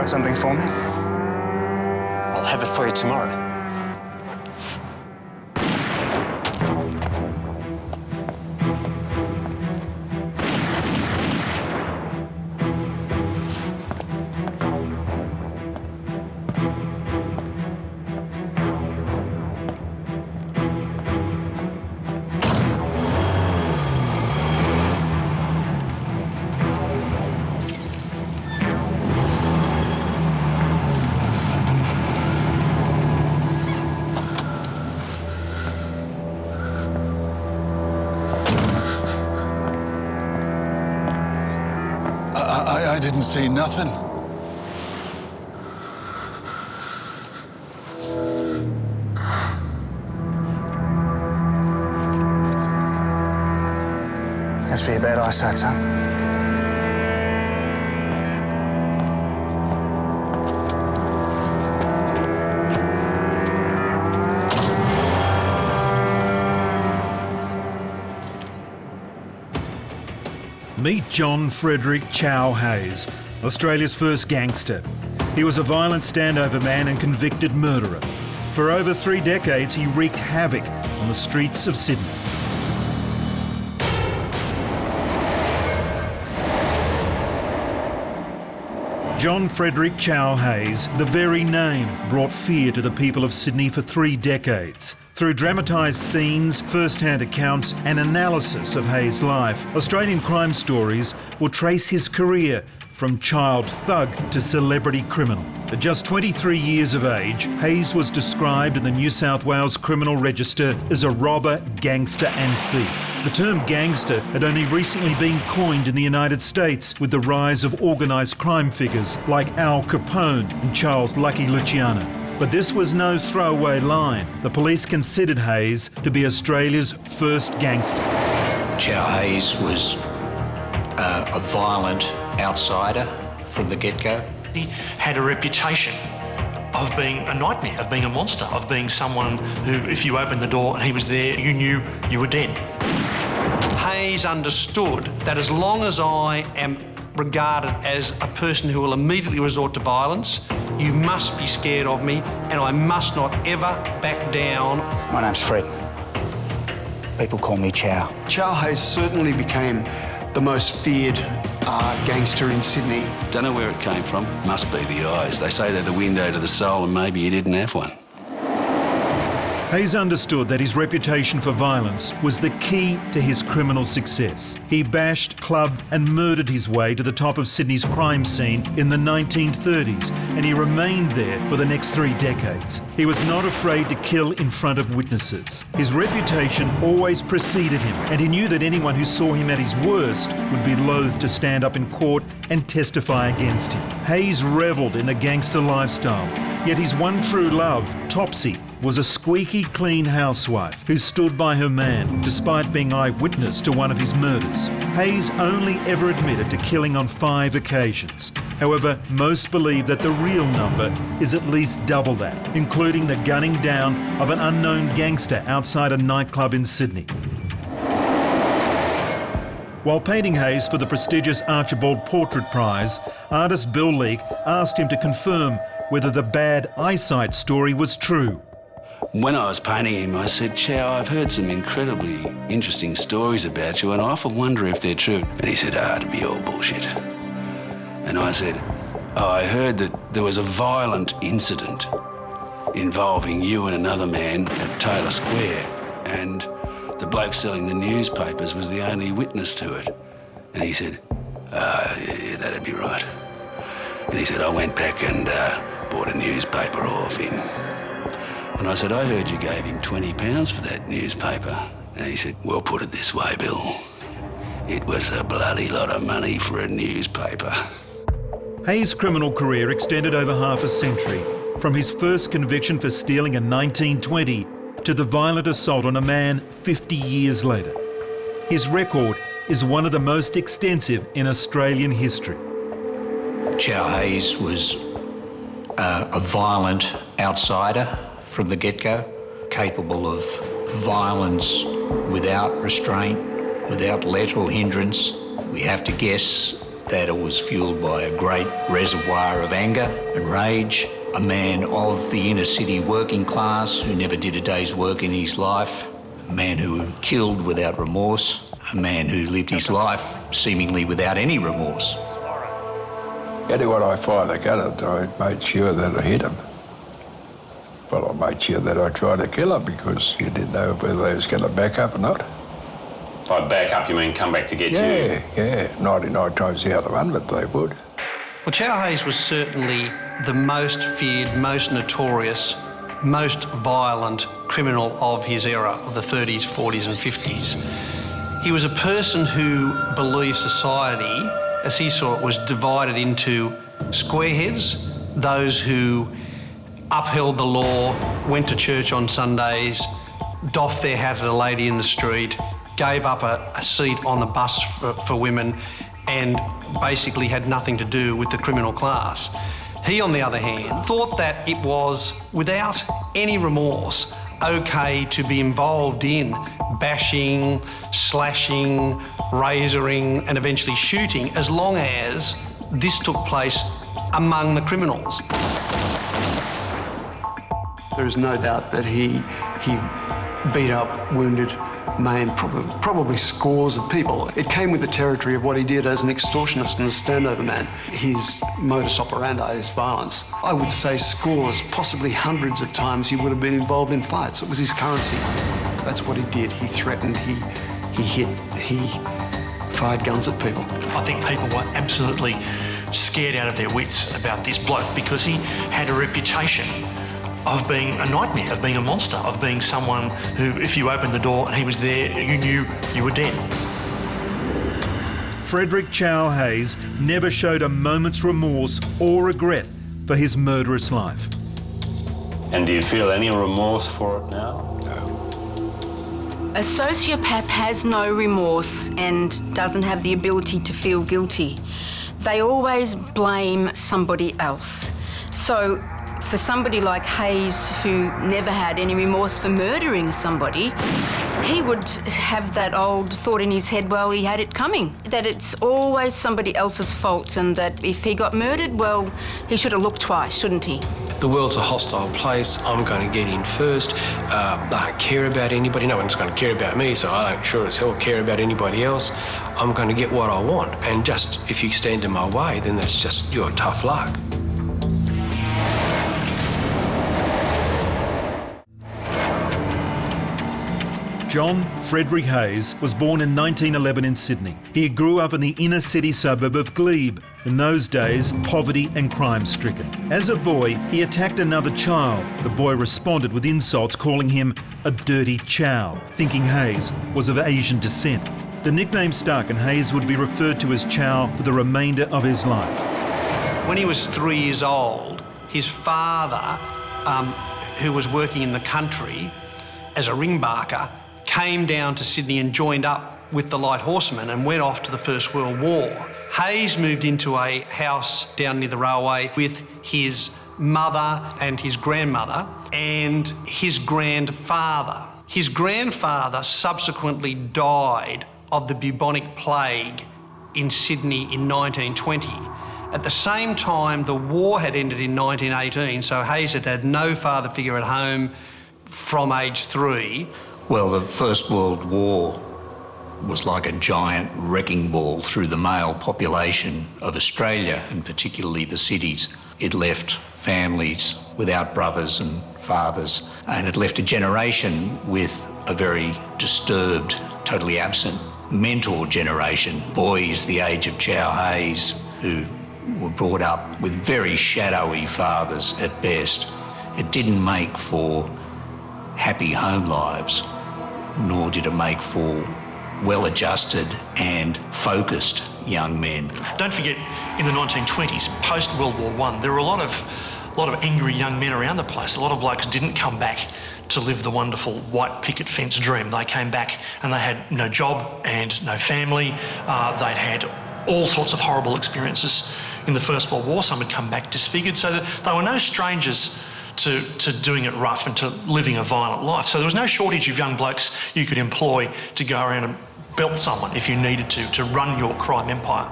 got something for me? I'll have it for you tomorrow. I didn't see nothing. That's for your bad eyesight, son. Meet John Frederick Chow Hayes, Australia's first gangster. He was a violent standover man and convicted murderer. For over 3 decades, he wreaked havoc on the streets of Sydney. John Frederick Chow Hayes, the very name, brought fear to the people of Sydney for 3 decades. Through dramatised scenes, first-hand accounts and analysis of Hayes' life, Australian Crime Stories will trace his career from child thug to celebrity criminal. At just 23 years of age, Hayes was described in the New South Wales Criminal Register as a robber, gangster and thief. The term gangster had only recently been coined in the United States with the rise of organised crime figures like Al Capone and Charles Lucky Luciano. But this was no throwaway line. The police considered Hayes to be Australia's first gangster. Chow Hayes was a violent outsider from the get-go. He had a reputation of being a nightmare, of being a monster, of being someone who, if you opened the door and he was there, you knew you were dead. Hayes understood that as long as I am regarded as a person who will immediately resort to violence, you must be scared of me and I must not ever back down. My name's Fred. People call me Chow. Chow Hayes certainly became the most feared gangster in Sydney. Don't know where it came from. Must be the eyes. They say they're the window to the soul, and maybe he didn't have one. Hayes understood that his reputation for violence was the key to his criminal success. He bashed, clubbed and murdered his way to the top of Sydney's crime scene in the 1930s, and he remained there for the next 3 decades. He was not afraid to kill in front of witnesses. His reputation always preceded him, and he knew that anyone who saw him at his worst would be loath to stand up in court and testify against him. Hayes revelled in the gangster lifestyle, yet his one true love, Topsy, was a squeaky clean housewife who stood by her man despite being eyewitness to one of his murders. Hayes only ever admitted to killing on 5 occasions. However, most believe that the real number is at least double that, including the gunning down of an unknown gangster outside a nightclub in Sydney. While painting Hayes for the prestigious Archibald Portrait Prize, artist Bill Leake asked him to confirm whether the bad eyesight story was true. When I was painting him, I said, Chow, I've heard some incredibly interesting stories about you, and I often wonder if they're true. And he said, it'd be all bullshit. And I said, I heard that there was a violent incident involving you and another man at Taylor Square, and the bloke selling the newspapers was the only witness to it. And he said, yeah, that'd be right. And he said, I went back and bought a newspaper off him. And I said, I heard you gave him £20 for that newspaper. And he said, well, put it this way, Bill. It was a bloody lot of money for a newspaper. Hayes' criminal career extended over half a century, from his first conviction for stealing in 1920 to the violent assault on a man 50 years later. His record is one of the most extensive in Australian history. Chow Hayes was a violent outsider from the get-go, capable of violence without restraint, without let or hindrance. We have to guess that it was fueled by a great reservoir of anger and rage, a man of the inner city working class who never did a day's work in his life, a man who killed without remorse, a man who lived his life seemingly without any remorse. When I fired the gun, I made sure that I hit him. Well, I made sure that I tried to kill him because you didn't know whether they was going to back up or not. By back up, you mean come back to get you? Yeah. 99 times out of 100 they would. Well, Chow Hayes was certainly the most feared, most notorious, most violent criminal of his era, of the 30s, 40s and 50s. He was a person who believed society, as he saw it, was divided into squareheads, those who upheld the law, went to church on Sundays, doffed their hat at a lady in the street, gave up a seat on the bus for women, and basically had nothing to do with the criminal class. He, on the other hand, thought that it was, without any remorse, okay to be involved in bashing, slashing, razoring, and eventually shooting, as long as this took place among the criminals. There is no doubt that he beat up, wounded, maimed probably scores of people. It came with the territory of what he did as an extortionist and a standoverman. His modus operandi is violence. I would say scores, possibly hundreds of times he would have been involved in fights. It was his currency. That's what he did. He threatened, he hit, he fired guns at people. I think people were absolutely scared out of their wits about this bloke because he had a reputation of being a nightmare, of being a monster, of being someone who, if you opened the door and he was there, you knew you were dead. Frederick Chow Hayes never showed a moment's remorse or regret for his murderous life. And do you feel any remorse for it now? A sociopath has no remorse and doesn't have the ability to feel guilty. They always blame somebody else. So for somebody like Hayes, who never had any remorse for murdering somebody, he would have that old thought in his head, well, he had it coming, that it's always somebody else's fault, and that if he got murdered, well, he should have looked twice, shouldn't he? The world's a hostile place. I'm going to get in first. I don't care about anybody. No one's going to care about me, so I don't sure as hell care about anybody else. I'm going to get what I want. And just, if you stand in my way, then that's just your tough luck. John Frederick Hayes was born in 1911 in Sydney. He grew up in the inner city suburb of Glebe, in those days poverty and crime-stricken. As a boy, he attacked another child. The boy responded with insults, calling him a dirty Chow, thinking Hayes was of Asian descent. The nickname stuck, and Hayes would be referred to as Chow for the remainder of his life. When he was 3 years old, his father, who was working in the country as a ringbarker, came down to Sydney and joined up with the Light Horsemen and went off to the First World War. Hayes moved into a house down near the railway with his mother and his grandmother and his grandfather. His grandfather subsequently died of the bubonic plague in Sydney in 1920. At the same time, the war had ended in 1918, so Hayes had had no father figure at home from age 3. Well, the First World War was like a giant wrecking ball through the male population of Australia, and particularly the cities. It left families without brothers and fathers, and it left a generation with a very disturbed, totally absent mentor generation. Boys the age of Chow Hayes, who were brought up with very shadowy fathers at best. It didn't make for happy home lives, nor did it make for well-adjusted and focused young men. Don't forget, in the 1920s, post-World War I, there were a lot of angry young men around the place. A lot of blokes didn't come back to live the wonderful white picket fence dream. They came back and they had no job and no family. They'd had all sorts of horrible experiences in the First World War. Some had come back disfigured, so that they were no strangers to doing it rough and to living a violent life. So there was no shortage of young blokes you could employ to go around and belt someone if you needed to run your crime empire.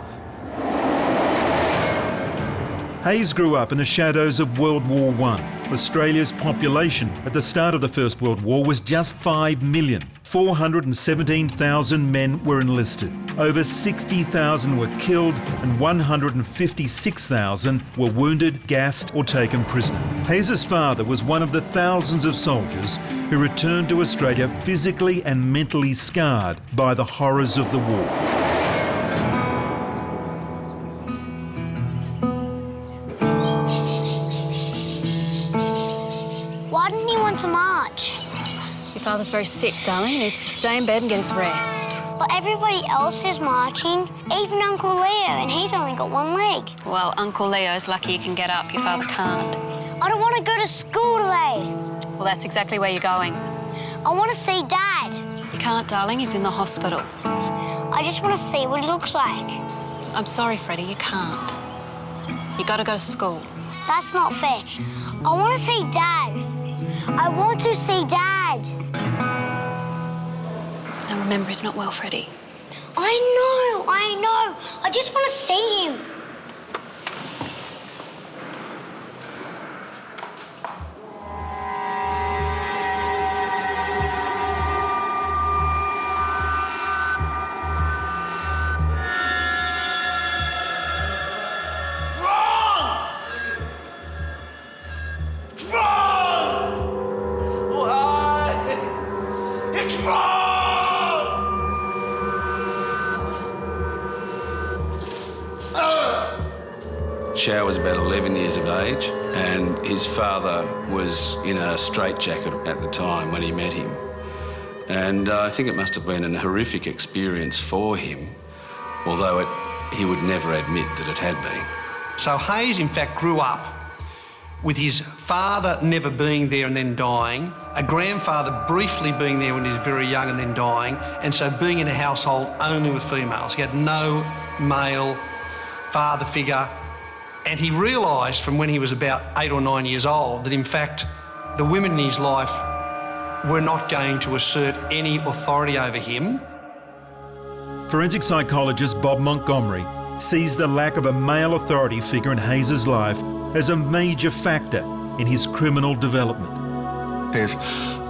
Hayes grew up in the shadows of World War I. Australia's population at the start of the First World War was just 5 million. 417,000 men were enlisted. Over 60,000 were killed and 156,000 were wounded, gassed or taken prisoner. Hayes' father was one of the thousands of soldiers who returned to Australia physically and mentally scarred by the horrors of the war. Why didn't he want to march? Your father's very sick, darling. He needs to stay in bed and get his rest. But everybody else is marching, even Uncle Leo, and he's only got one leg. Well, Uncle Leo's lucky he can get up. Your father can't. I don't want to go to school today. Well, that's exactly where you're going. I want to see Dad. You can't, darling. He's in the hospital. I just want to see what he looks like. I'm sorry, Freddie, you can't. You got to go to school. That's not fair. I want to see Dad. I want to see Dad. Now remember, he's not well, Freddie. I know. I just want to see him. Chow was about 11 years of age, and his father was in a straitjacket at the time when he met him. And I think it must have been a horrific experience for him, although he would never admit that it had been. So Hayes, in fact, grew up with his father never being there and then dying, a grandfather briefly being there when he was very young and then dying, and so being in a household only with females. He had no male father figure. And he realised from when he was about 8 or 9 years old that, in fact, the women in his life were not going to assert any authority over him. Forensic psychologist Bob Montgomery sees the lack of a male authority figure in Hayes' life as a major factor in his criminal development. There's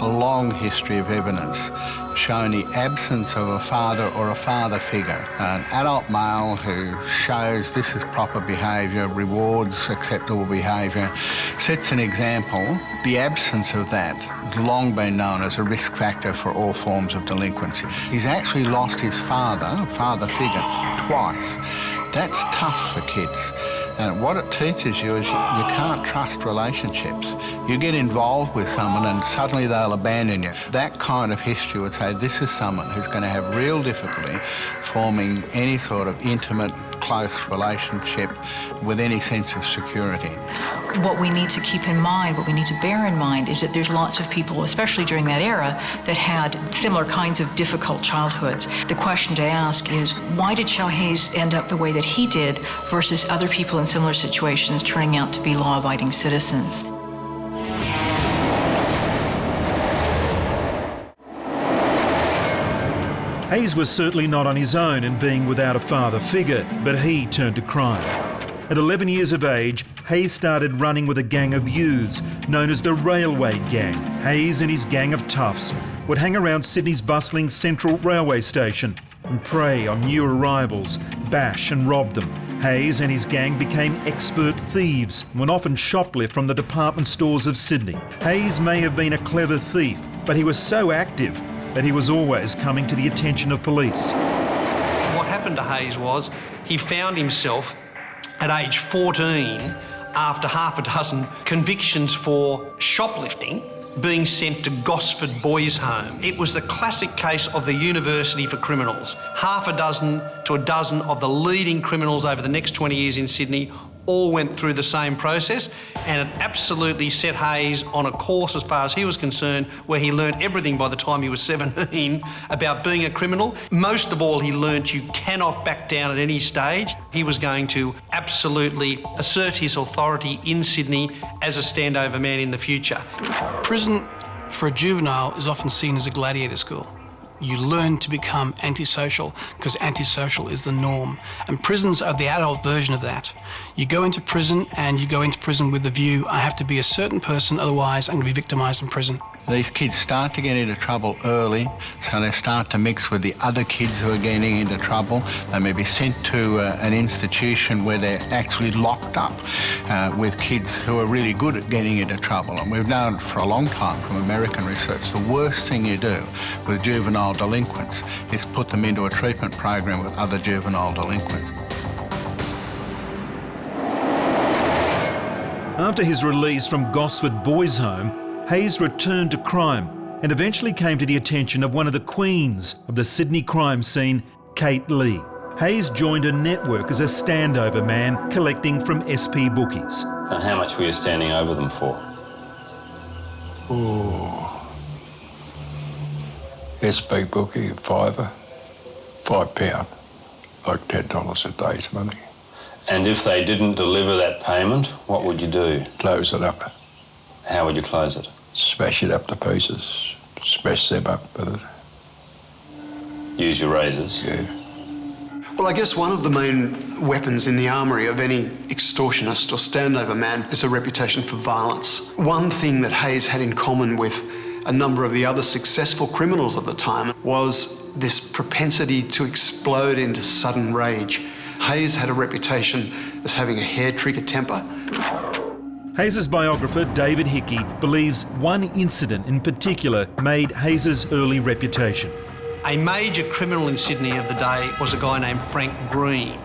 a long history of evidence showing the absence of a father or a father figure. An adult male who shows this is proper behaviour, rewards acceptable behaviour, sets an example. The absence of that has long been known as a risk factor for all forms of delinquency. He's actually lost his father figure, twice. That's tough for kids. And what it teaches you is you can't trust relationships. You get involved with someone and suddenly they'll abandon you. That kind of history would say this is someone who's going to have real difficulty forming any sort of intimate, close relationship with any sense of security. What we need to keep in mind, what we need to bear in mind, is that there's lots of people, especially during that era, that had similar kinds of difficult childhoods. The question to ask is, why did Chow Hayes end up the way that he did versus other people in similar situations turning out to be law-abiding citizens? Hayes was certainly not on his own in being without a father figure, but he turned to crime. At 11 years of age, Hayes started running with a gang of youths known as the Railway Gang. Hayes and his gang of toughs would hang around Sydney's bustling Central Railway Station and prey on new arrivals, bash and rob them. Hayes and his gang became expert thieves and would often shoplift from the department stores of Sydney. Hayes may have been a clever thief, but he was so active that he was always coming to the attention of police. What happened to Hayes was he found himself at age 14, after half a dozen convictions for shoplifting, being sent to Gosford Boys' Home. It was the classic case of the university for criminals. Half a dozen to a dozen of the leading criminals over the next 20 years in Sydney all went through the same process, and it absolutely set Hayes on a course, as far as he was concerned, where he learnt everything by the time he was 17 about being a criminal. Most of all, he learnt you cannot back down at any stage. He was going to absolutely assert his authority in Sydney as a standover man in the future. Prison for a juvenile is often seen as a gladiator school. You learn to become antisocial because antisocial is the norm. And prisons are the adult version of that. You go into prison and you go into prison with the view, I have to be a certain person, otherwise I'm going to be victimised in prison. These kids start to get into trouble early, so they start to mix with the other kids who are getting into trouble. They may be sent to an institution where they're actually locked up with kids who are really good at getting into trouble. And we've known for a long time from American research, the worst thing you do with juvenile delinquents is put them into a treatment program with other juvenile delinquents. After his release from Gosford Boys' Home, Hayes returned to crime and eventually came to the attention of one of the queens of the Sydney crime scene, Kate Lee. Hayes joined a network as a standover man collecting from SP bookies. And how much were you standing over them for? Oh, SP bookie, £5, £5, like $10 a day's money. And if they didn't deliver that payment, what would you do? Close it up. How would you close it? Smash it up to pieces, smash them up with it. Use your razors? Yeah. Well, I guess one of the main weapons in the armoury of any extortionist or standover man is a reputation for violence. One thing that Hayes had in common with a number of the other successful criminals at the time was this propensity to explode into sudden rage. Hayes had a reputation as having a hair-trigger temper. Hayes' biographer, David Hickey, believes one incident in particular made Hayes' early reputation. A major criminal in Sydney of the day was a guy named Frank Green.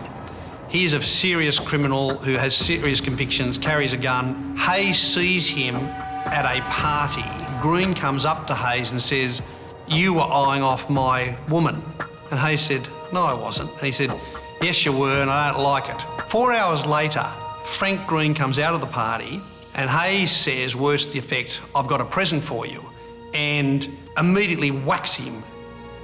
He's a serious criminal who has serious convictions, carries a gun. Hayes sees him at a party. Green comes up to Hayes and says, "You were eyeing off my woman." And Hayes said, "No, I wasn't." And he said, "Yes, you were, and I don't like it." 4 hours later, Frank Green comes out of the party and Hayes says, words to the effect, "I've got a present for you," and immediately whacks him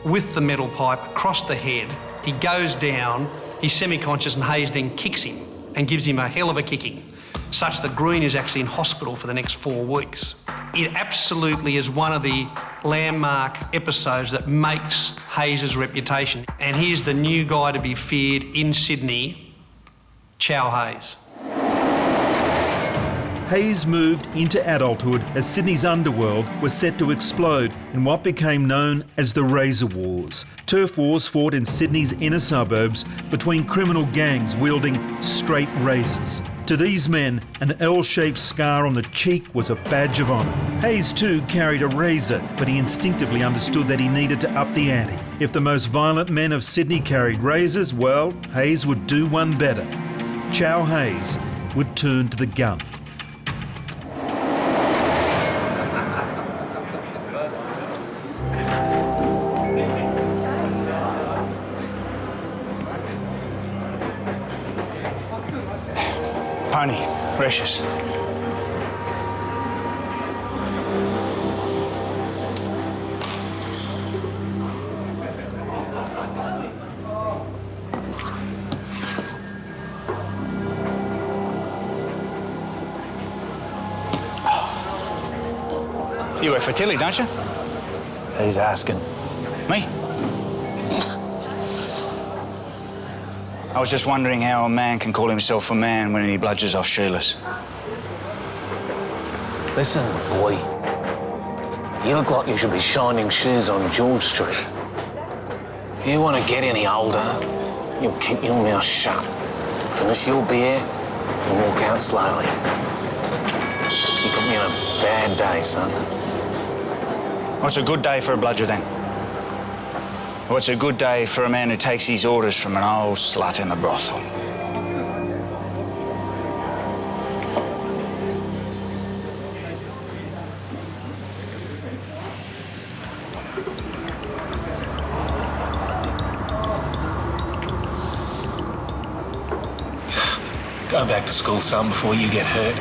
with the metal pipe across the head. He goes down, he's semi-conscious, and Hayes then kicks him and gives him a hell of a kicking, such that Green is actually in hospital for the next 4 weeks. It absolutely is one of the landmark episodes that makes Hayes' reputation. And here's the new guy to be feared in Sydney, Chow Hayes. Hayes moved into adulthood as Sydney's underworld was set to explode in what became known as the Razor Wars. Turf wars fought in Sydney's inner suburbs between criminal gangs wielding straight razors. To these men, an L-shaped scar on the cheek was a badge of honour. Hayes too carried a razor, but he instinctively understood that he needed to up the ante. If the most violent men of Sydney carried razors, well, Hayes would do one better. Chow Hayes would turn to the gun. Pony, precious. You work for Tilly, don't you? He's asking. Me? I was just wondering how a man can call himself a man when he bludgers off Sheila's. Listen, boy. You look like you should be shining shoes on George Street. If you want to get any older, you'll keep your mouth shut, finish your beer, and walk out slowly. You got me on a bad day, son. What's a good day for a bludger, then? What's a good day for a man who takes his orders from an old slut in a brothel? Go back to school, son, before you get hurt.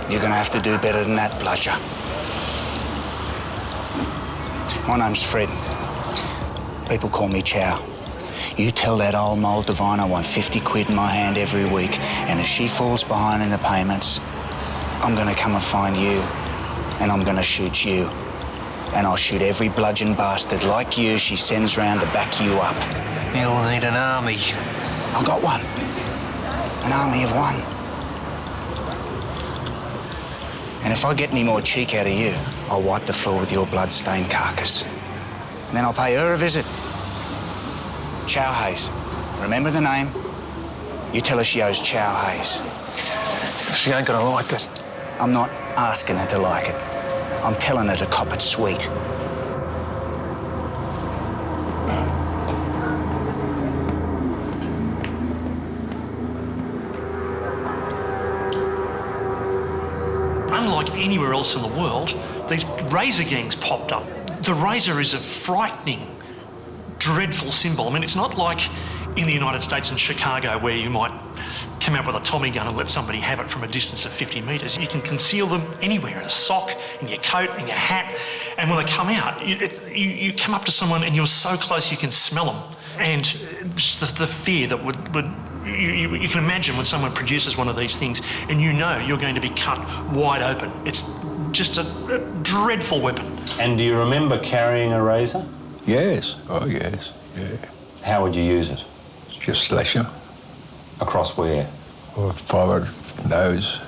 You're gonna have to do better than that, bludger. My name's Fred. People call me Chow. You tell that old mould divine I want 50 quid in my hand every week, and if she falls behind in the payments, I'm gonna come and find you, and I'm gonna shoot you. and I'll shoot every bludgeon bastard like you she sends round to back you up. You'll need an army. I got one. An army of one. And if I get any more cheek out of you, I'll wipe the floor with your blood-stained carcass. And then I'll pay her a visit. Chow Hayes. Remember the name? You tell her she owes Chow Hayes. She ain't gonna like this. I'm not asking her to like it. I'm telling her to cop it sweet. Unlike anywhere else in the world, these razor gangs popped up. The razor is a frightening, dreadful symbol. I mean, it's not like in the United States and Chicago where you might come out with a Tommy gun and let somebody have it from a distance of 50 metres. You can conceal them anywhere, in a sock, in your coat, in your hat. And when they come out, you come up to someone and you're so close you can smell them. And just the fear that you can imagine when someone produces one of these things and you know you're going to be cut wide open. It's just a dreadful weapon. And do you remember carrying a razor? Yes. Oh, yes. Yeah. How would you use it? Just slash her. Across where? Or forward, nose,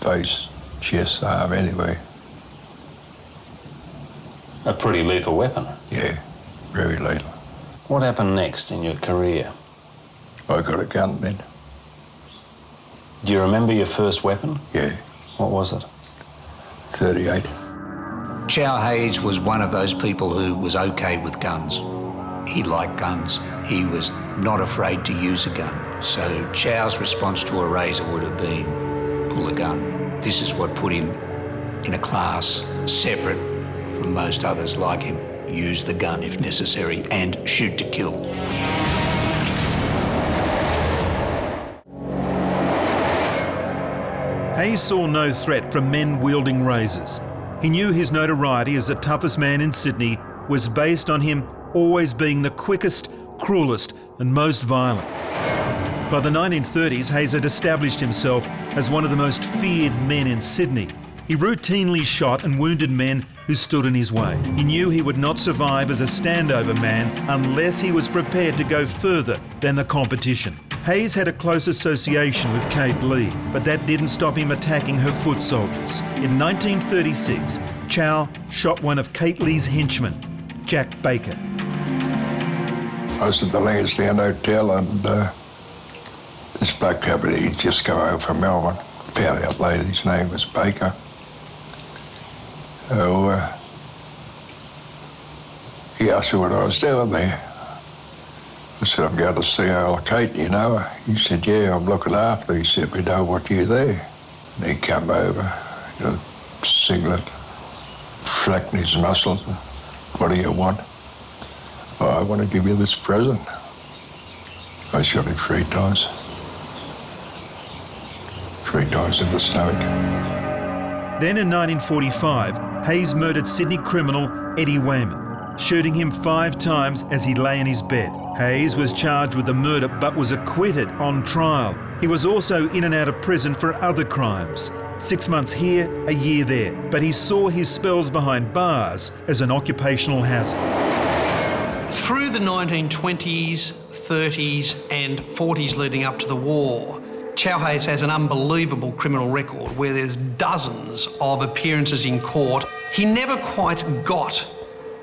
face, chest, arm, anyway. A pretty lethal weapon. Yeah, very lethal. What happened next in your career? I got a gun then. Do you remember your first weapon? Yeah. What was it? 38. Chow Hayes was one of those people who was okay with guns. He liked guns. He was not afraid to use a gun. So Chow's response to a razor would have been, pull a gun. This is what put him in a class separate from most others like him. Use the gun if necessary and shoot to kill. Hayes saw no threat from men wielding razors. He knew his notoriety as the toughest man in Sydney was based on him always being the quickest, cruelest and most violent. By the 1930s, Hayes had established himself as one of the most feared men in Sydney. He routinely shot and wounded men who stood in his way. He knew he would not survive as a standover man unless he was prepared to go further than the competition. Hayes had a close association with Kate Lee, but that didn't stop him attacking her foot soldiers. In 1936, Chow shot one of Kate Lee's henchmen, Jack Baker. I was at the Lansdowne Hotel and this bloke over there, he'd just come over from Melbourne. Found out later his name was Baker. So he asked me what I was doing there. I said, I'm going to see old Kate, you know. He said, yeah, I'm looking after her. He said, we don't want you there. And he come over, you know, singlet, flexing his muscles. What do you want? Oh, I want to give you this present. I shot him 3 times. 3 times in the stomach. Then in 1945, Hayes murdered Sydney criminal Eddie Wayman, shooting him 5 times as he lay in his bed. Hayes was charged with the murder but was acquitted on trial. He was also in and out of prison for other crimes. 6 months here, a year there. But he saw his spells behind bars as an occupational hazard. Through the 1920s, 30s and 40s leading up to the war, Chow Hayes has an unbelievable criminal record where there's dozens of appearances in court. He never quite got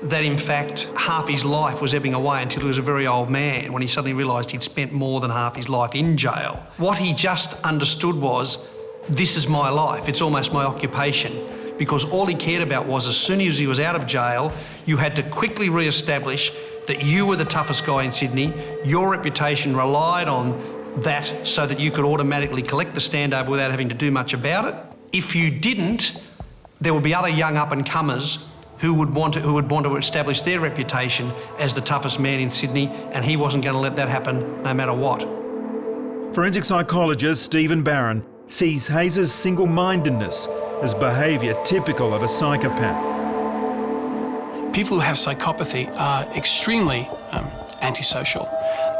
that, in fact, half his life was ebbing away until he was a very old man when he suddenly realised he'd spent more than half his life in jail. What he just understood was, this is my life, it's almost my occupation, because all he cared about was as soon as he was out of jail, you had to quickly re-establish that you were the toughest guy in Sydney. Your reputation relied on that so that you could automatically collect the standover without having to do much about it. If you didn't, there would be other young up-and-comers who would want to establish their reputation as the toughest man in Sydney, and he wasn't going to let that happen no matter what. Forensic psychologist Stephen Barron sees Hayes' single-mindedness as behaviour typical of a psychopath. People who have psychopathy are extremely antisocial.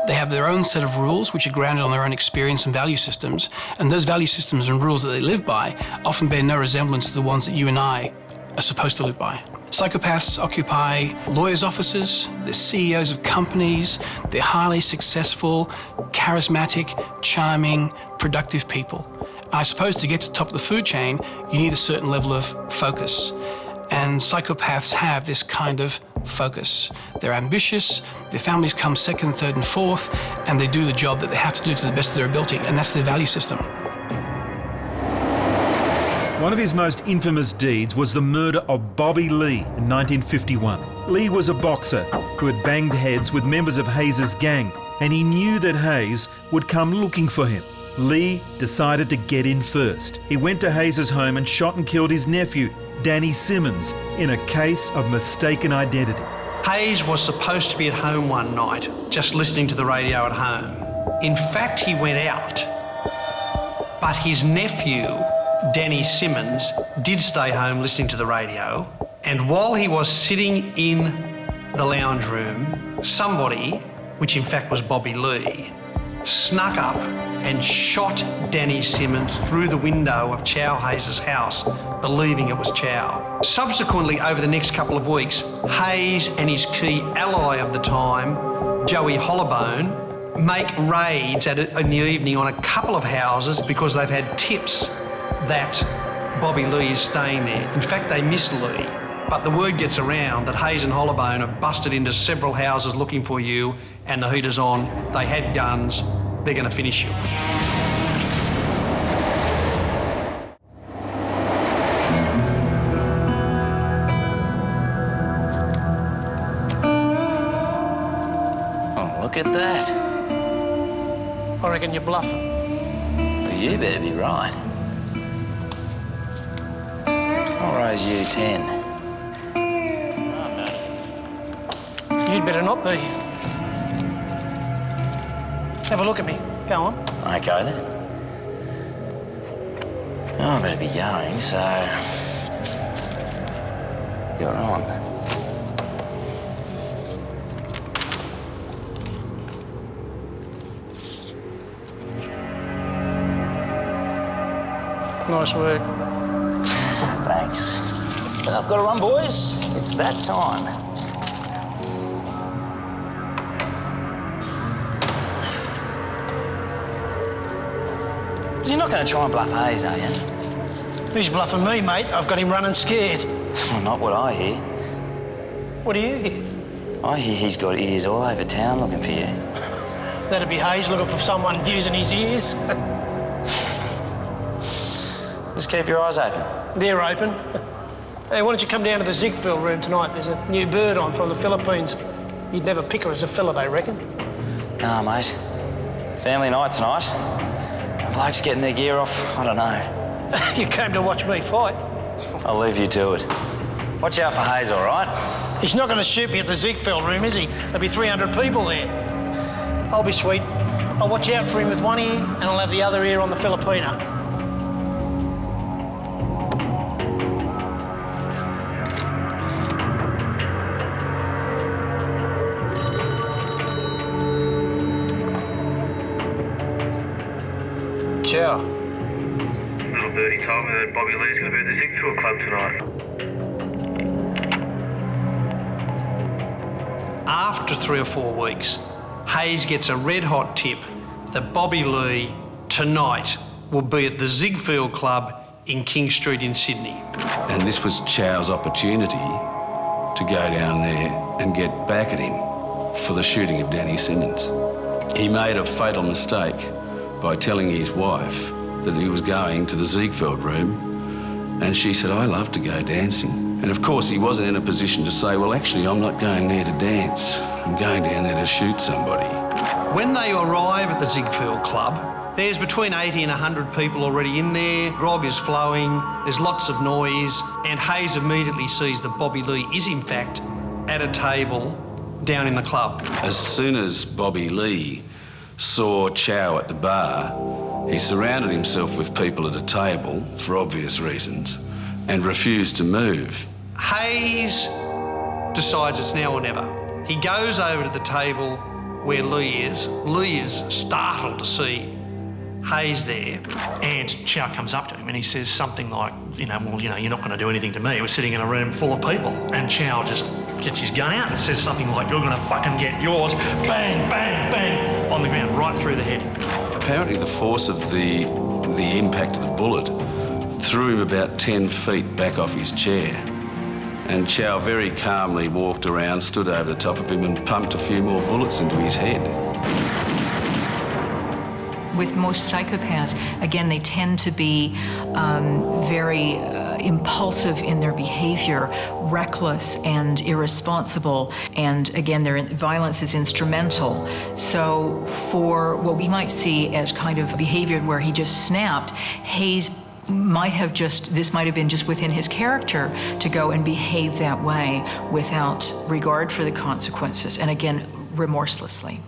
They have their own set of rules which are grounded on their own experience and value systems, and those value systems and rules that they live by often bear no resemblance to the ones that you and I are supposed to live by. Psychopaths occupy lawyers' offices, they're CEOs of companies, they're highly successful, charismatic, charming, productive people. I suppose to get to the top of the food chain, you need a certain level of focus. And psychopaths have this kind of focus. They're ambitious, their families come second, third and fourth, and they do the job that they have to do to the best of their ability, and that's their value system. One of his most infamous deeds was the murder of Bobby Lee in 1951. Lee was a boxer who had banged heads with members of Hayes' gang, and he knew that Hayes would come looking for him. Lee decided to get in first. He went to Hayes' home and shot and killed his nephew, Danny Simmons, in a case of mistaken identity. Hayes was supposed to be at home one night, just listening to the radio at home. In fact, he went out, but his nephew, Danny Simmons, did stay home listening to the radio, and while he was sitting in the lounge room, somebody, which in fact was Bobby Lee, snuck up and shot Danny Simmons through the window of Chow Hayes' house, believing it was Chow. Subsequently, over the next couple of weeks, Hayes and his key ally of the time, Joey Hollowbone, make raids in the evening on a couple of houses because they've had tips that Bobby Lee is staying there. In fact, they miss Lee, but the word gets around that Hayes and Hollowbone have busted into several houses looking for you, and the heat is on. They had guns. They're going to finish you. Oh, look at that. I reckon you're bluffing. Well, you better be right. I'll raise you 10. You'd better not be. Have a look at me. Go on. Okay, then. Oh, I better be going, so... You're on. Nice work. Thanks. But I've got to run, boys. It's that time. You're not going to try and bluff Hayes, are you? Who's bluffing me, mate? I've got him running scared. Well, not what I hear. What do you hear? I hear he's got ears all over town looking for you. That'd be Hayes looking for someone using his ears. Just keep your eyes open. They're open. Hey, why don't you come down to the Ziegfeld room tonight? There's a new bird on from the Philippines. You'd never pick her as a fella, they reckon. Nah, mate. Family night tonight. Blokes getting their gear off, I don't know. You came to watch me fight. I'll leave you to it. Watch out for Hayes, all right? He's not going to shoot me at the Ziegfeld room, is he? There'll be 300 people there. I'll be sweet. I'll watch out for him with one ear, and I'll have the other ear on the Filipina. Chow. Little birdie told me that Bobby Lee's going to be at the Ziegfeld Club tonight. After 3 or 4 weeks, Hayes gets a red-hot tip that Bobby Lee tonight will be at the Ziegfeld Club in King Street in Sydney. And this was Chow's opportunity to go down there and get back at him for the shooting of Danny Simmons. He made a fatal mistake by telling his wife that he was going to the Ziegfeld room, and she said, I love to go dancing. And of course he wasn't in a position to say, well, actually, I'm not going there to dance. I'm going down there to shoot somebody. When they arrive at the Ziegfeld Club, there's between 80 and 100 people already in there. Grog is flowing, there's lots of noise, and Hayes immediately sees that Bobby Lee is, in fact, at a table down in the club. As soon as Bobby Lee saw Chow at the bar, he surrounded himself with people at a table, for obvious reasons, and refused to move. Hayes decides it's now or never. He goes over to the table where Lee is. Lee is startled to see Hayes there, and Chow comes up to him and he says something like, well, you're not going to do anything to me. We're sitting in a room full of people. And Chow just gets his gun out and says something like, you're going to fucking get yours. Bang, bang, bang, on the ground, right through the head. Apparently the force of the impact of the bullet threw him about 10 feet back off his chair. And Chow very calmly walked around, stood over the top of him and pumped a few more bullets into his head. With most psychopaths, again, they tend to be very impulsive in their behavior, reckless and irresponsible, and again, their violence is instrumental. So for what we might see as kind of behavior where he just snapped, Hayes this might have been just within his character to go and behave that way without regard for the consequences, and again, remorselessly.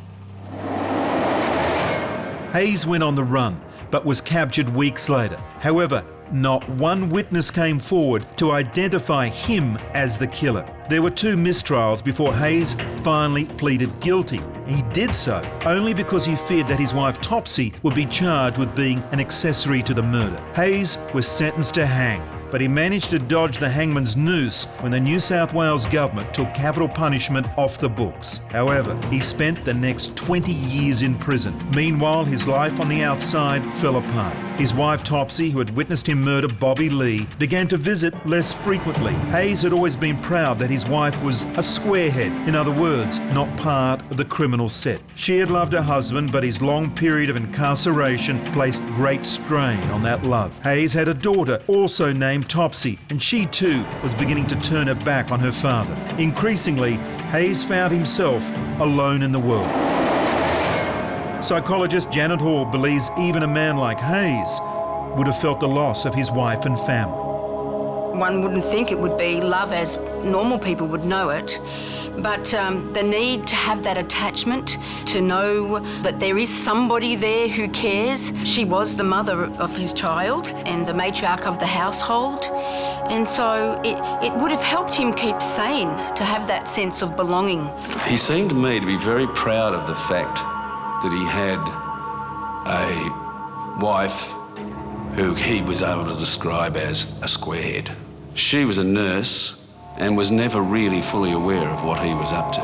Hayes went on the run, but was captured weeks later. However, not one witness came forward to identify him as the killer. There were 2 mistrials before Hayes finally pleaded guilty. He did so only because he feared that his wife Topsy would be charged with being an accessory to the murder. Hayes was sentenced to hang, but he managed to dodge the hangman's noose when the New South Wales government took capital punishment off the books. However, he spent the next 20 years in prison. Meanwhile, his life on the outside fell apart. His wife Topsy, who had witnessed him murder Bobby Lee, began to visit less frequently. Hayes had always been proud that his wife was a squarehead, in other words, not part of the criminal set. She had loved her husband, but his long period of incarceration placed great strain on that love. Hayes had a daughter, also named Topsy, and she too was beginning to turn her back on her father. Increasingly, Hayes found himself alone in the world. Psychologist Janet Hall believes even a man like Hayes would have felt the loss of his wife and family. One wouldn't think it would be love as normal people would know it, but the need to have that attachment, to know that there is somebody there who cares. She was the mother of his child and the matriarch of the household, and so it would have helped him keep sane, to have that sense of belonging. He seemed to me to be very proud of the fact that he had a wife who he was able to describe as a squarehead. She was a nurse and was never really fully aware of what he was up to,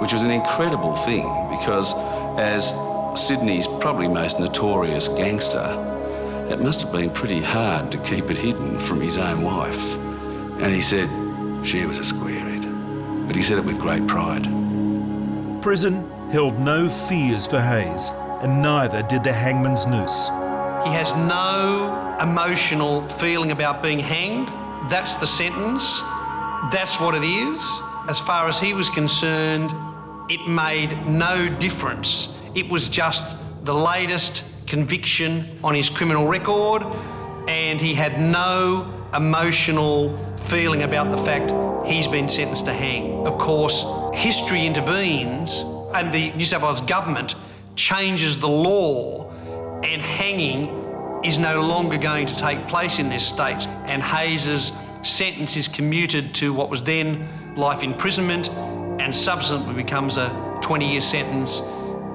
which was an incredible thing because as Sydney's probably most notorious gangster, it must have been pretty hard to keep it hidden from his own wife. And he said she was a squarehead, but he said it with great pride. Prison held no fears for Hayes, and neither did the hangman's noose. He has no emotional feeling about being hanged. That's the sentence. That's what it is. As far as he was concerned, it made no difference. It was just the latest conviction on his criminal record, and he had no emotional feeling about the fact he's been sentenced to hang. Of course, history intervenes and the New South Wales government changes the law, and hanging is no longer going to take place in this state. And Hayes's sentence is commuted to what was then life imprisonment and subsequently becomes a 20-year sentence,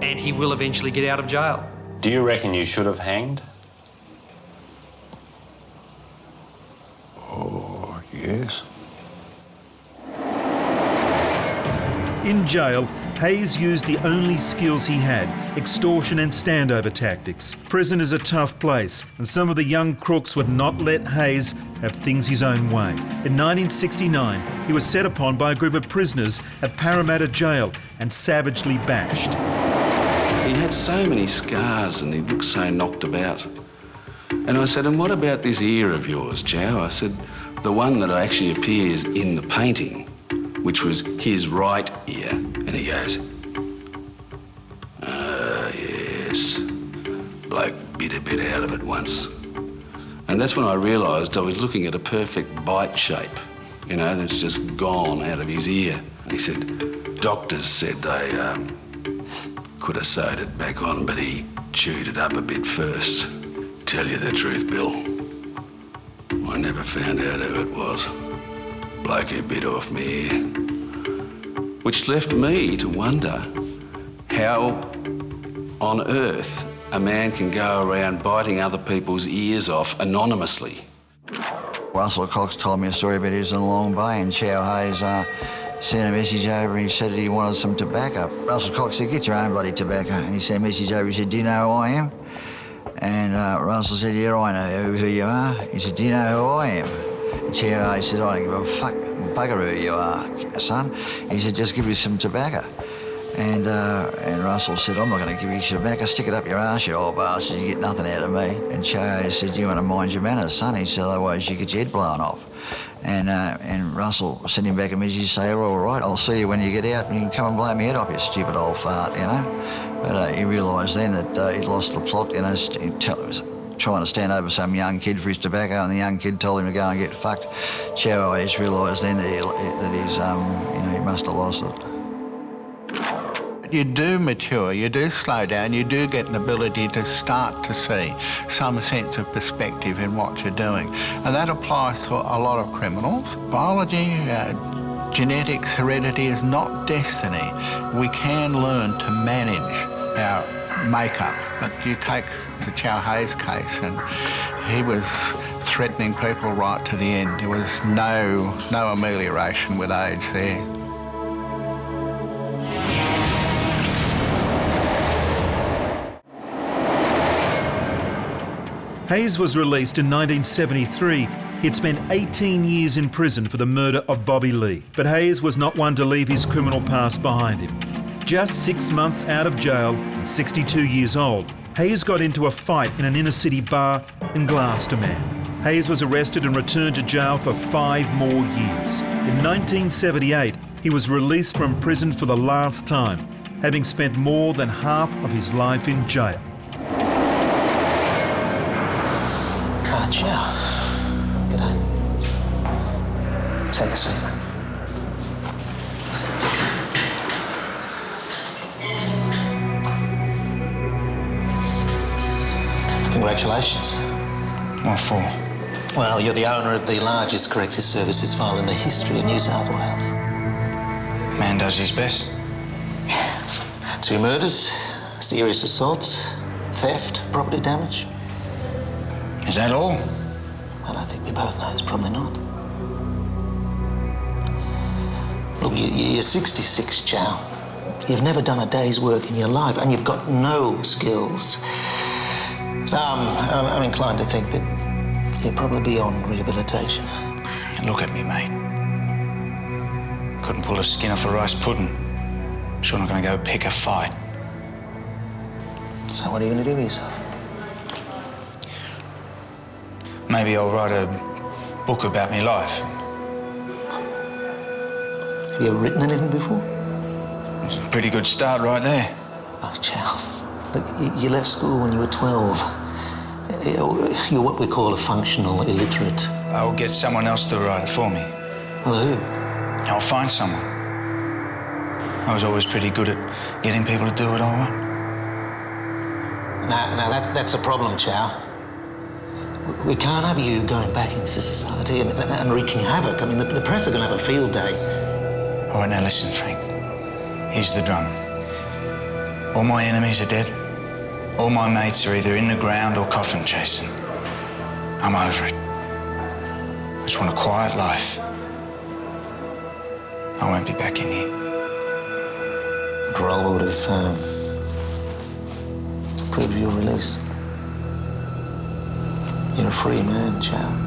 and he will eventually get out of jail. Do you reckon you should have hanged? Oh, yes. In jail, Hayes used the only skills he had, extortion and standover tactics. Prison is a tough place, and some of the young crooks would not let Hayes have things his own way. In 1969, he was set upon by a group of prisoners at Parramatta Jail and savagely bashed. He had so many scars and he looked so knocked about. And I said, and what about this ear of yours, Chow? I said, the one that actually appears in the painting, which was his right ear. And he goes, yes. Bloke bit a bit out of it once. And that's when I realised I was looking at a perfect bite shape, you know, that's just gone out of his ear. He said, doctors said they could have sewed it back on, but he chewed it up a bit first. Tell you the truth, Bill, I never found out who it was. Bloke who bit off me ear. Which left me to wonder how on earth a man can go around biting other people's ears off anonymously. Russell Cox told me a story about he was in Long Bay and Chow Hayes sent a message over and he said that he wanted some tobacco. Russell Cox said, get your own bloody tobacco. And he sent a message over, he said, do you know who I am? And Russell said, yeah, I know who you are. He said, do you know who I am? And Chow Hayes said, I don't give a fuck bugger who you are, son. He said, just give me some tobacco. And Russell said, I'm not going to give you tobacco, stick it up your arse, you old bastard, you get nothing out of me. And Chow said, you want to mind your manners, son? He said, otherwise you get your head blown off. And Russell sent him back a message to say, all right, I'll see you when you get out and you can come and blow my head off, you stupid old fart, you know. But he realised then that he'd lost the plot, you know, trying to stand over some young kid for his tobacco, and the young kid told him to go and get fucked. Chow Hayes realised then that he must have lost it. You do mature, you do slow down, you do get an ability to start to see some sense of perspective in what you're doing. And that applies to a lot of criminals. Biology, genetics, heredity is not destiny. We can learn to manage our makeup. But you take the Chow Hayes case and he was threatening people right to the end. There was no amelioration with age there. Hayes was released in 1973. He'd spent 18 years in prison for the murder of Bobby Lee. But Hayes was not one to leave his criminal past behind him. Just 6 months out of jail and 62 years old, Hayes got into a fight in an inner-city bar in Gosford. Hayes was arrested and returned to jail for 5 more years. In 1978, he was released from prison for the last time, having spent more than half of his life in jail. Chow. G'day. Take a seat. Congratulations. What for? Well, you're the owner of the largest corrective services file in the history of New South Wales. Man does his best. 2 murders, serious assaults, theft, property damage. Is that all? Well, I think we both know it's probably not. Look, you're 66, Chow. You've never done a day's work in your life, and you've got no skills. So I'm inclined to think that you're probably beyond rehabilitation. Look at me, mate. Couldn't pull a skin off a rice pudding. Sure not going to go pick a fight. So what are you going to do with yourself? Maybe I'll write a book about my life. Have you ever written anything before? It's a pretty good start right there. Oh, Chow. Look, you left school when you were 12. You're what we call a functional illiterate. I'll get someone else to write it for me. Well, who? I'll find someone. I was always pretty good at getting people to do what I want. Now that's a problem, Chow. We can't have you going back into society and wreaking havoc. I mean, the press are going to have a field day. All right, now listen, Frank. Here's the drum. All my enemies are dead. All my mates are either in the ground or coffin chasing. I'm over it. I just want a quiet life. I won't be back in here. Parole would have approved your release. You're a free man, Chow.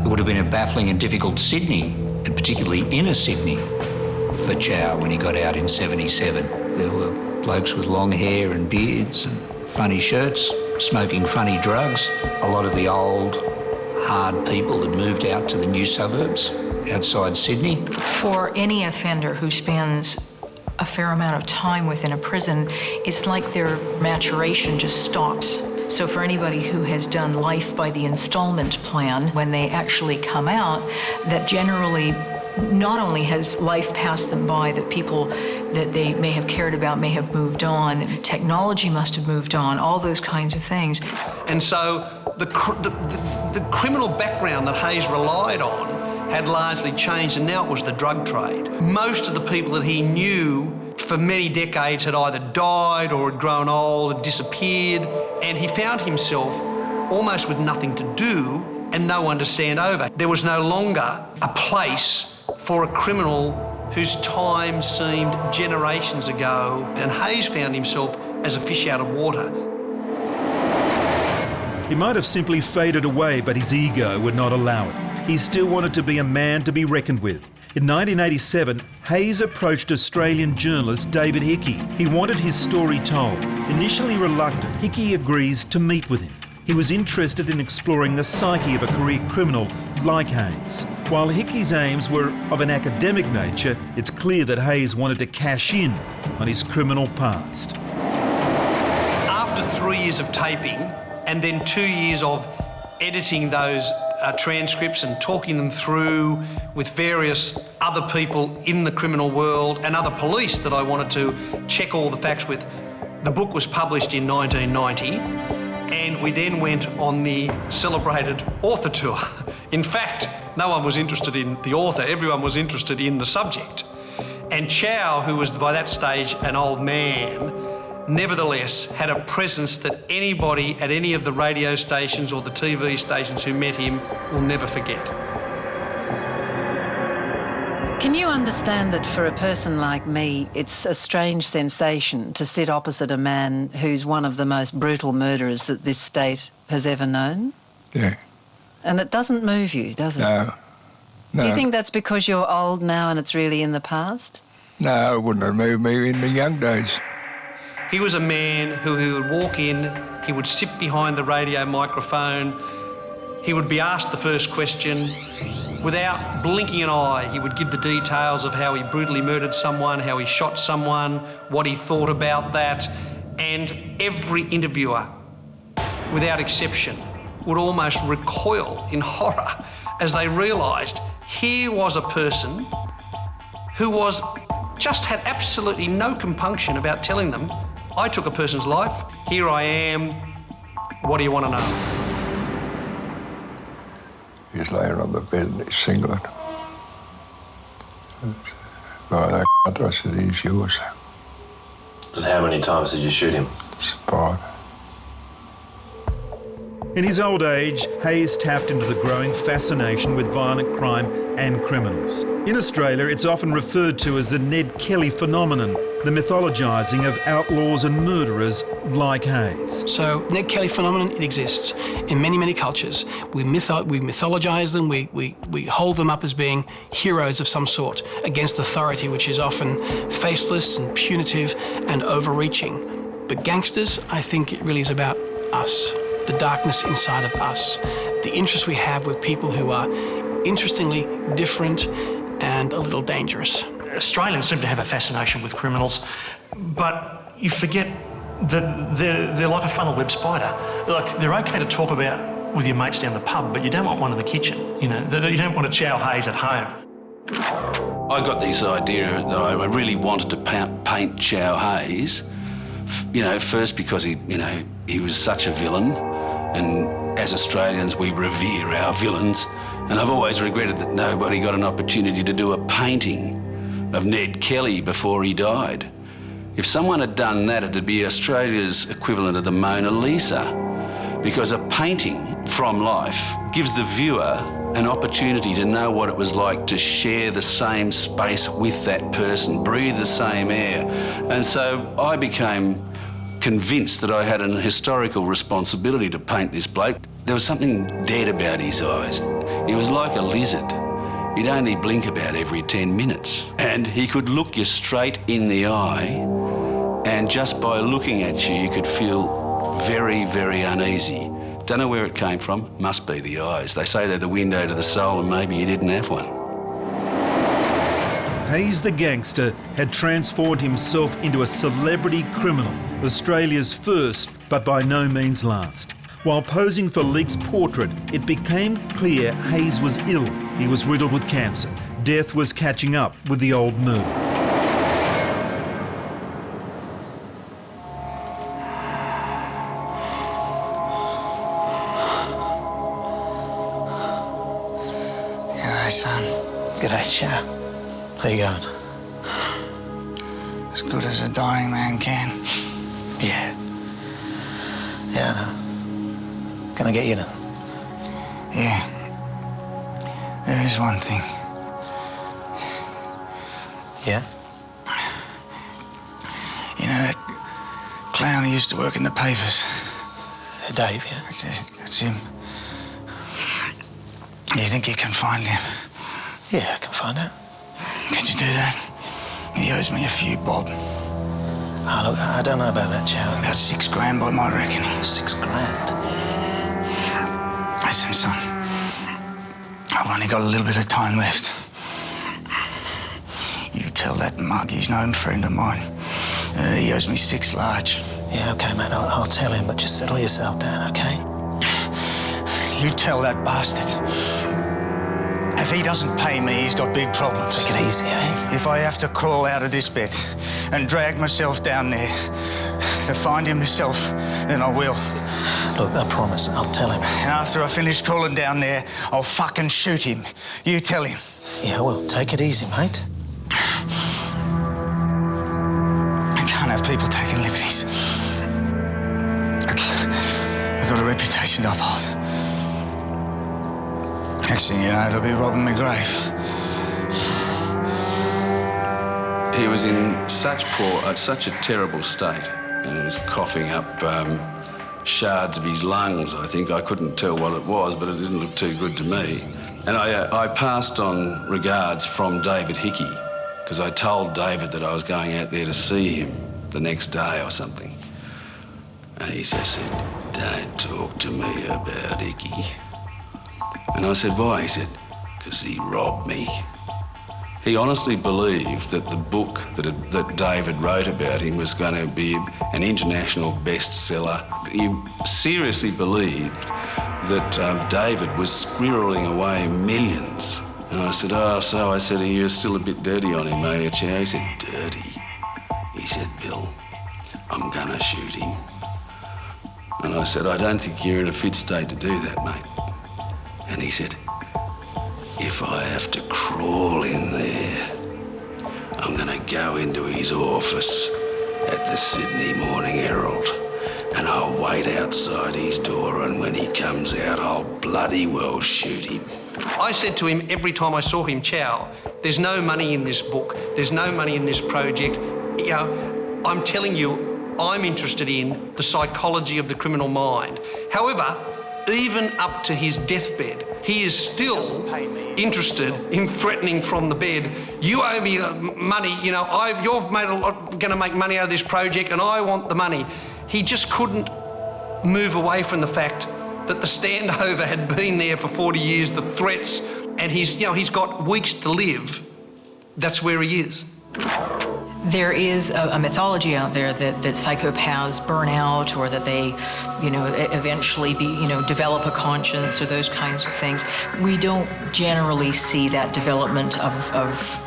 It would have been a baffling and difficult Sydney, and particularly inner Sydney, for Chow when he got out in 77. There were blokes with long hair and beards and funny shirts, smoking funny drugs. A lot of the old, hard people had moved out to the new suburbs outside Sydney. For any offender who spends a fair amount of time within a prison, it's like their maturation just stops. So for anybody who has done life by the installment plan, when they actually come out, that generally not only has life passed them by, that people that they may have cared about may have moved on, technology must have moved on, all those kinds of things. And so the criminal background that Hayes relied on had largely changed, and now it was the drug trade. Most of the people that he knew for many decades had either died or had grown old, had disappeared, and he found himself almost with nothing to do and no one to stand over. There was no longer a place for a criminal whose time seemed generations ago, and Hayes found himself as a fish out of water. He might have simply faded away, but his ego would not allow it. He still wanted to be a man to be reckoned with. In 1987, Hayes approached Australian journalist David Hickey. He wanted his story told. Initially reluctant, Hickey agrees to meet with him. He was interested in exploring the psyche of a career criminal like Hayes. While Hickey's aims were of an academic nature, it's clear that Hayes wanted to cash in on his criminal past. After 3 years of taping and then 2 years of editing those transcripts and talking them through with various other people in the criminal world and other police that I wanted to check all the facts with, the book was published in 1990, and we then went on the celebrated author tour. In fact, no one was interested in the author, everyone was interested in the subject. And Chow, who was by that stage an old man, nevertheless had a presence that anybody at any of the radio stations or the TV stations who met him will never forget. Can you understand that for a person like me, it's a strange sensation to sit opposite a man who's one of the most brutal murderers that this state has ever known? Yeah. And it doesn't move you, does it? No. No. Do you think that's because you're old now and it's really in the past? No, it wouldn't have moved me in the young days. He was a man who would walk in, he would sit behind the radio microphone, he would be asked the first question. Without blinking an eye, he would give the details of how he brutally murdered someone, how he shot someone, what he thought about that, and every interviewer, without exception, would almost recoil in horror as they realised here was a person who just had absolutely no compunction about telling them, I took a person's life, here I am, what do you want to know? He's laying on the bed in his singlet. By that, I said, he's yours. And how many times did you shoot him? 5. In his old age, Hayes tapped into the growing fascination with violent crime and criminals. In Australia, it's often referred to as the Ned Kelly phenomenon, the mythologising of outlaws and murderers like Hayes. So, Ned Kelly phenomenon, it exists in many, many cultures. We mythologise them, we hold them up as being heroes of some sort against authority, which is often faceless and punitive and overreaching. But gangsters, I think it really is about us, the darkness inside of us, the interest we have with people who are interestingly different and a little dangerous. Australians seem to have a fascination with criminals, but you forget that they're like a funnel web spider. Like, they're okay to talk about with your mates down the pub, but you don't want one in the kitchen. You know, you don't want a Chow Hayes at home. I got this idea that I really wanted to paint Chow Hayes, you know, first because he was such a villain, and as Australians we revere our villains, and I've always regretted that nobody got an opportunity to do a painting of Ned Kelly before he died. If someone had done that, it'd be Australia's equivalent of the Mona Lisa, because a painting from life gives the viewer an opportunity to know what it was like to share the same space with that person, breathe the same air. And so I became convinced that I had an historical responsibility to paint this bloke. There was something dead about his eyes. He was like a lizard. He'd only blink about every 10 minutes. And he could look you straight in the eye, and just by looking at you, you could feel very, very uneasy. Don't know where it came from. Must be the eyes. They say they're the window to the soul, and maybe he didn't have one. Hayes the Gangster had transformed himself into a celebrity criminal, Australia's first, but by no means last. While posing for Leak's portrait, it became clear Hayes was ill. He was riddled with cancer. Death was catching up with the old murder. G'day, son. G'day, Chow. How you going? As good as a dying man can. Yeah. Yeah, I know. Can I get you anything? Yeah. There is one thing. Yeah? You know that clown who used to work in the papers? Dave, yeah? That's him. You think you can find him? Yeah, I can find out. Could you do that? He owes me a few bob. Oh, look, I don't know about that, Chow. About $6 grand by my reckoning. $6 grand? Listen, son. I've only got a little bit of time left. You tell that mug he's no friend of mine. He owes me 6 large. Yeah, OK, mate, I'll tell him, but just settle yourself down, OK? You tell that bastard. If he doesn't pay me, he's got big problems. Take it easy, eh? If I have to crawl out of this bed and drag myself down there to find him myself, then I will. Look, I promise, I'll tell him. And after I finish crawling down there, I'll fucking shoot him. You tell him. Yeah, well, take it easy, mate. I can't have people taking liberties. I've got a reputation to uphold. Next thing you know, they'll be robbing my grave. He was in such a terrible state. He was coughing up shards of his lungs, I think. I couldn't tell what it was, but it didn't look too good to me. And I passed on regards from David Hickey, because I told David that I was going out there to see him the next day or something. And he just said, "Don't talk to me about Hickey." And I said, "Why?" He said, "Because he robbed me." He honestly believed that the book that David wrote about him was going to be an international bestseller. He seriously believed that David was squirreling away millions. And I said, "Oh, so," I said, "you're still a bit dirty on him, eh, Chow?" He said, "Dirty?" He said, "Bill, I'm going to shoot him." And I said, "I don't think you're in a fit state to do that, mate." And he said, "If I have to crawl in there, I'm going to go into his office at the Sydney Morning Herald and I'll wait outside his door, and when he comes out, I'll bloody well shoot him." I said to him every time I saw him, "Chow, there's no money in this book. There's no money in this project. You know, I'm telling you, I'm interested in the psychology of the criminal mind." However, even up to his deathbed, he is still interested in threatening from the bed, "You owe me money, you know, you're going to make money out of this project and I want the money." He just couldn't move away from the fact that the standover had been there for 40 years, the threats, and he's got weeks to live. That's where he is. There is a mythology out there that psychopaths burn out, or that they, eventually develop a conscience, or those kinds of things. We don't generally see that development of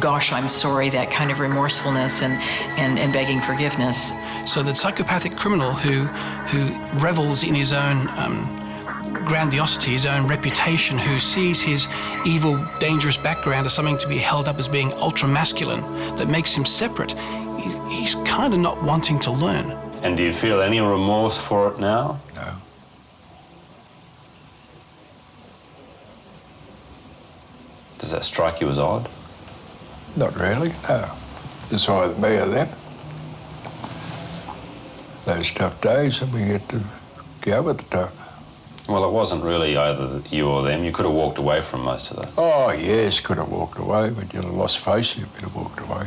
gosh, I'm sorry, that kind of remorsefulness and begging forgiveness. So the psychopathic criminal who revels in his own grandiosity, his own reputation, who sees his evil, dangerous background as something to be held up as being ultra-masculine, that makes him separate, he's kind of not wanting to learn. And do you feel any remorse for it now? No. Does that strike you as odd? Not really, no. It's either me or them. Those tough days, and we get to go with the tough. Well, it wasn't really either you or them. You could have walked away from most of those. Oh, yes, could have walked away, but you'd have lost face, you could have walked away.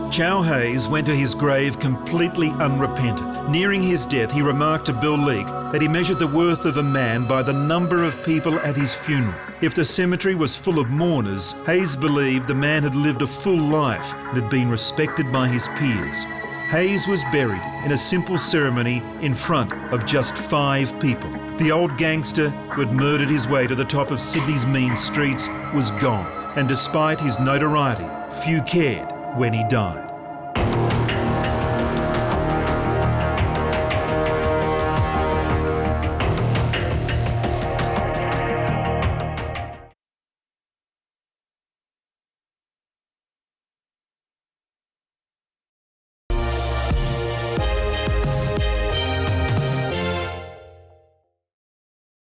Chow Hayes went to his grave completely unrepentant. Nearing his death, he remarked to Bill Leake that he measured the worth of a man by the number of people at his funeral. If the cemetery was full of mourners, Hayes believed the man had lived a full life and had been respected by his peers. Hayes was buried in a simple ceremony in front of just 5 people. The old gangster who had murdered his way to the top of Sydney's mean streets was gone, and despite his notoriety, few cared when he died.